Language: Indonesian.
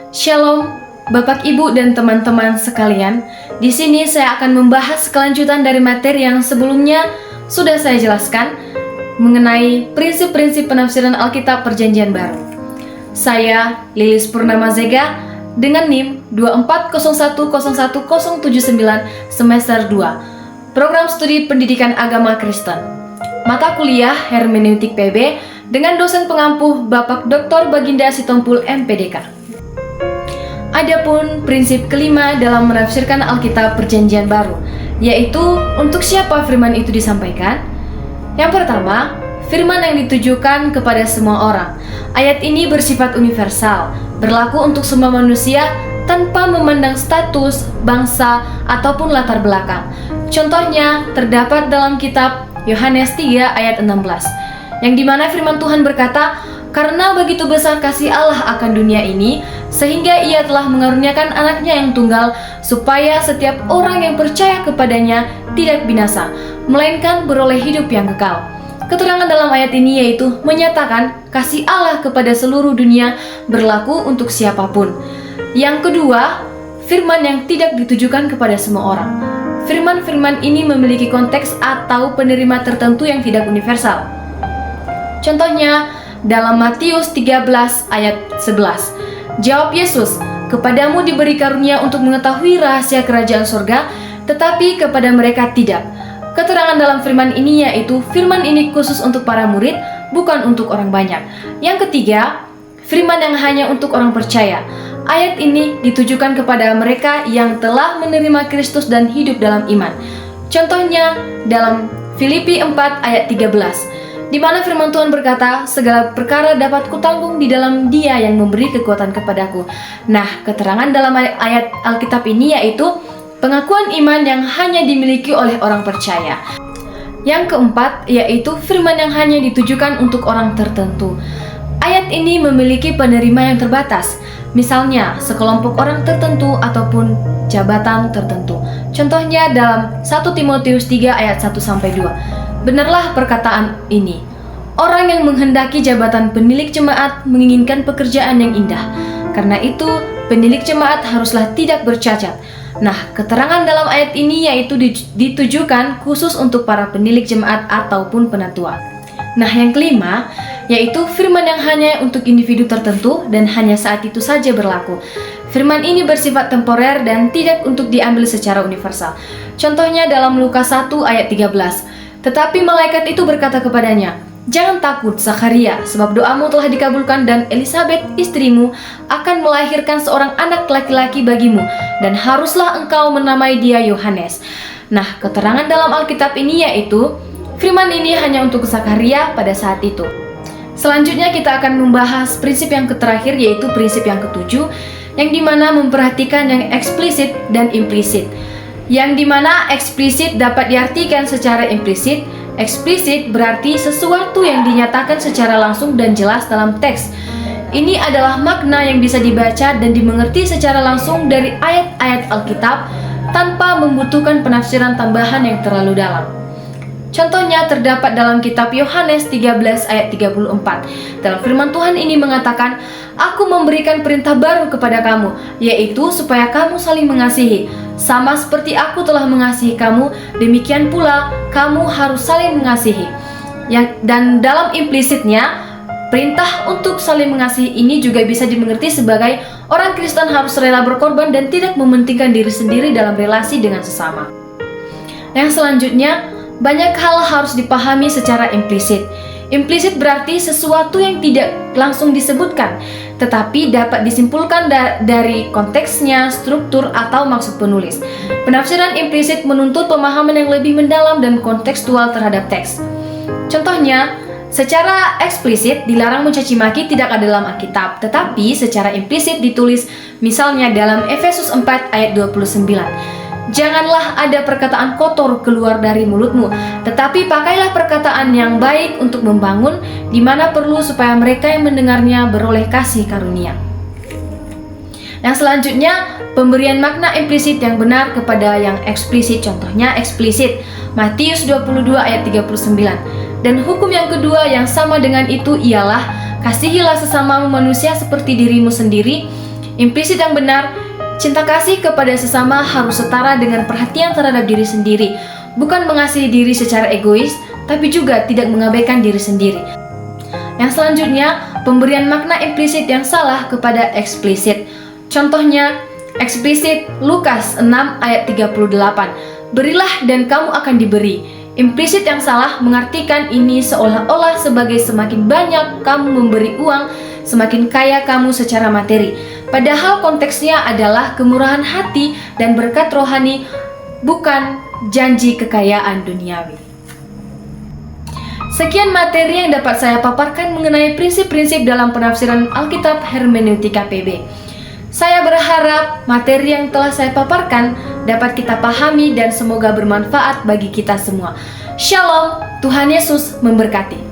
Shalom, Bapak, Ibu, dan teman-teman sekalian. Di sini saya akan membahas kelanjutan dari materi yang sebelumnya sudah saya jelaskan mengenai prinsip-prinsip penafsiran Alkitab Perjanjian Baru. Saya Lilis Purnama Zega dengan NIM 240101079 semester 2, Program Studi Pendidikan Agama Kristen. Mata kuliah Hermeneutik PB dengan dosen pengampuh Bapak Dr. Baginda Sitompul MPDK. Adapun prinsip kelima dalam menafsirkan Alkitab Perjanjian Baru, yaitu untuk siapa firman itu disampaikan. Yang pertama, firman yang ditujukan kepada semua orang. Ayat ini bersifat universal, berlaku untuk semua manusia tanpa memandang status, bangsa, ataupun latar belakang. Contohnya terdapat dalam kitab Yohanes 3 ayat 16, yang dimana firman Tuhan berkata, "Karena begitu besar kasih Allah akan dunia ini, sehingga ia telah mengaruniakan anaknya yang tunggal, supaya setiap orang yang percaya kepadanya tidak binasa, melainkan beroleh hidup yang kekal." Keterangan dalam ayat ini yaitu menyatakan kasih Allah kepada seluruh dunia berlaku untuk siapapun. Yang kedua, firman yang tidak ditujukan kepada semua orang. Firman-firman ini memiliki konteks atau penerima tertentu yang tidak universal. Contohnya, dalam Matius 13 ayat 11, jawab Yesus, "Kepadamu diberi karunia untuk mengetahui rahasia kerajaan surga, tetapi kepada mereka tidak." Keterangan dalam firman ini yaitu firman ini khusus untuk para murid, bukan untuk orang banyak. Yang ketiga, firman yang hanya untuk orang percaya. Ayat ini ditujukan kepada mereka yang telah menerima Kristus dan hidup dalam iman. Contohnya dalam Filipi 4 ayat 13, di mana firman Tuhan berkata, "Segala perkara dapat kutanggung di dalam Dia yang memberi kekuatan kepadaku." Nah, keterangan dalam ayat Alkitab ini yaitu pengakuan iman yang hanya dimiliki oleh orang percaya. Yang keempat yaitu firman yang hanya ditujukan untuk orang tertentu. Ayat ini memiliki penerima yang terbatas, misalnya sekelompok orang tertentu ataupun jabatan tertentu. Contohnya dalam 1 Timotius 3 ayat 1-2. Benarlah perkataan ini, orang yang menghendaki jabatan penilik jemaat menginginkan pekerjaan yang indah. Karena itu, penilik jemaat haruslah tidak bercacat. Nah, keterangan dalam ayat ini yaitu ditujukan khusus untuk para penilik jemaat ataupun penatua. Nah, yang kelima, yaitu firman yang hanya untuk individu tertentu dan hanya saat itu saja berlaku. Firman ini bersifat temporer dan tidak untuk diambil secara universal. Contohnya dalam Lukas 1 ayat 13. Tetapi malaikat itu berkata kepadanya, "Jangan takut, Zakharia, sebab doamu telah dikabulkan dan Elisabet istrimu akan melahirkan seorang anak laki-laki bagimu, dan haruslah engkau menamai dia Yohanes." Nah, keterangan dalam Alkitab ini yaitu firman ini hanya untuk Zakharia pada saat itu. Selanjutnya kita akan membahas prinsip yang terakhir yaitu prinsip yang ketujuh, yang dimana memperhatikan yang eksplisit dan implisit. Yang dimana eksplisit dapat diartikan secara implisit. Eksplisit berarti sesuatu yang dinyatakan secara langsung dan jelas dalam teks. Ini adalah makna yang bisa dibaca dan dimengerti secara langsung dari ayat-ayat Alkitab tanpa membutuhkan penafsiran tambahan yang terlalu dalam. Contohnya terdapat dalam kitab Yohanes 13 ayat 34. Dalam firman Tuhan ini mengatakan, "Aku memberikan perintah baru kepada kamu, yaitu supaya kamu saling mengasihi. Sama seperti aku telah mengasihi kamu, demikian pula kamu harus saling mengasihi." Dan dalam implisitnya, perintah untuk saling mengasihi ini juga bisa dimengerti sebagai orang Kristen harus rela berkorban dan tidak mementingkan diri sendiri dalam relasi dengan sesama. Yang selanjutnya, banyak hal harus dipahami secara implisit. Implisit berarti sesuatu yang tidak langsung disebutkan, tetapi dapat disimpulkan dari konteksnya, struktur, atau maksud penulis. Penafsiran implisit menuntut pemahaman yang lebih mendalam dan kontekstual terhadap teks. Contohnya, secara eksplisit dilarang mencaci maki tidak ada dalam Alkitab, tetapi secara implisit ditulis misalnya dalam Efesus 4 ayat 29. "Janganlah ada perkataan kotor keluar dari mulutmu, tetapi pakailah perkataan yang baik untuk membangun, di mana perlu supaya mereka yang mendengarnya beroleh kasih karunia." Yang selanjutnya, pemberian makna implisit yang benar kepada yang eksplisit. Contohnya eksplisit, Matius 22 ayat 39. Dan hukum yang kedua yang sama dengan itu ialah, "Kasihilah sesamamu manusia seperti dirimu sendiri." Implisit yang benar, cinta kasih kepada sesama harus setara dengan perhatian terhadap diri sendiri, bukan mengasihi diri secara egois, tapi juga tidak mengabaikan diri sendiri. Yang selanjutnya, pemberian makna implisit yang salah kepada eksplisit. Contohnya, eksplisit Lukas 6 ayat 38, berilah dan kamu akan diberi. Implisit yang salah mengartikan ini seolah-olah sebagai semakin banyak kamu memberi uang, semakin kaya kamu secara materi. Padahal konteksnya adalah kemurahan hati dan berkat rohani, bukan janji kekayaan duniawi. Sekian materi yang dapat saya paparkan mengenai prinsip-prinsip dalam penafsiran Alkitab Hermeneutika PB. Saya berharap materi yang telah saya paparkan dapat kita pahami dan semoga bermanfaat bagi kita semua. Shalom, Tuhan Yesus memberkati.